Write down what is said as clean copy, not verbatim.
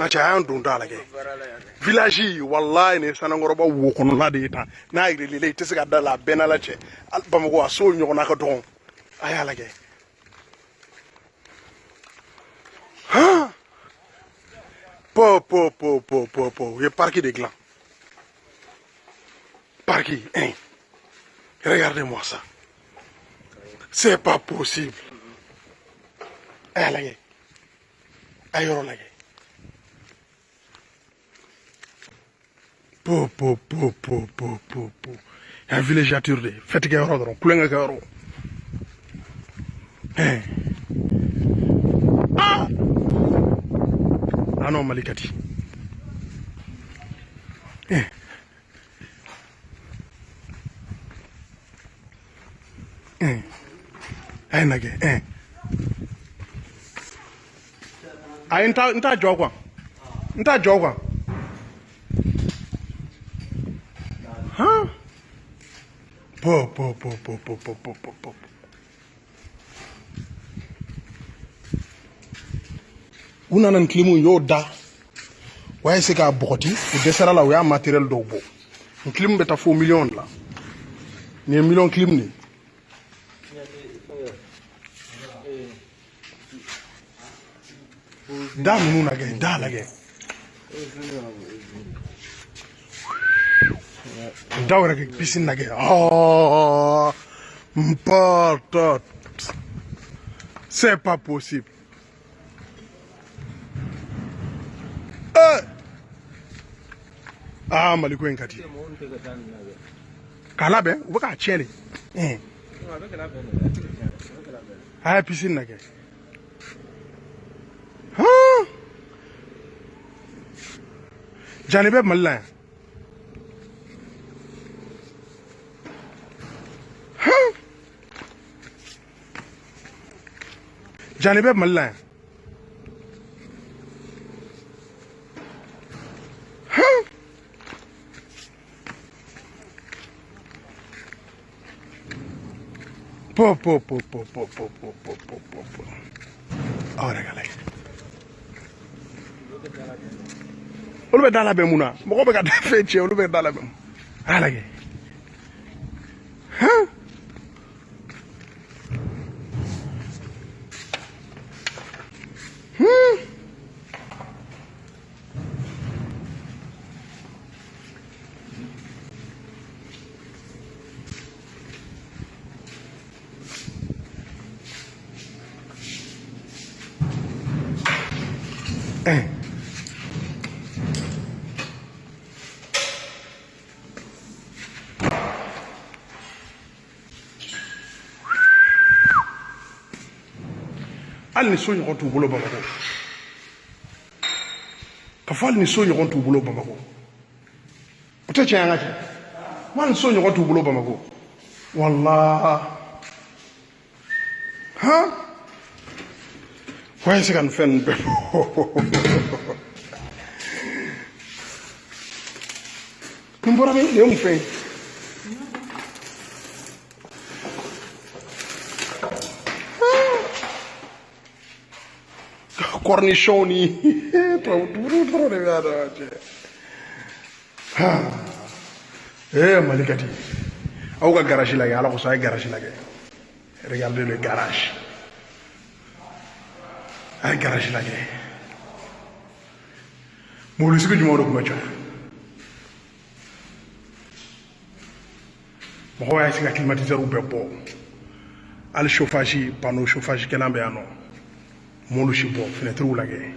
caya an don t'a la kɛ village wallahi ne sanangɔrɔba wo kɔnɔla de ye tan n'a yɛrɛlele i tɛ se ka da la a bɛɛ n'ala cɛ Bamakɔ a so ɲɔgɔnna ka dɔgɔn a y'a lajɛ po u ye parki de dilan parki regardez-moi ça c'est pas possible a y'a lajɛ a yɔrɔ lajɛ po un villégiature de fɛtikɛ yɔrɔ dɔrɔn kulonkɛ kɛ yɔrɔ ah non Malikati ay nage ay nta jogwa huh po una nan klimu yo da waye se ka bokoti o desara la o ya matériel do bo klim beta fo million la ni million klim ni da mu na ge da la ge da wara ge piscine na ge oh m'porte c'est pas possible ah Maliko Nkati kala be u ka chele ha piscine na ke ha janibe malla ha janibe malla po. Ahora galay. Olu be dala be muna. Moko be ka dafe che olu be dala be. Ala ge. Huh? Al ni so ɲɔgɔn t'u bolo Bamakɔ ka fɔ hali ni so ɲɔgɔn t'u bolo Bamakɔ o tɛ tiɲɛ an ka cɛ hali ni so ɲɔgɔn t'u bolo Bamakɔ wallah han waye se ka nin fɛn ninnu bɛɛ nin bɔra min nin ye mun fɛn ye cornichon ni duro de gada Malikati au ka garage la ala ko sa garage la regardez le garage ay garage la mo lu sigo jumo do ko macho mo ho ay singa climatiseur ou bebo al chauffage panneau chauffage kelambe ano molu shibo fenêtre ou lagé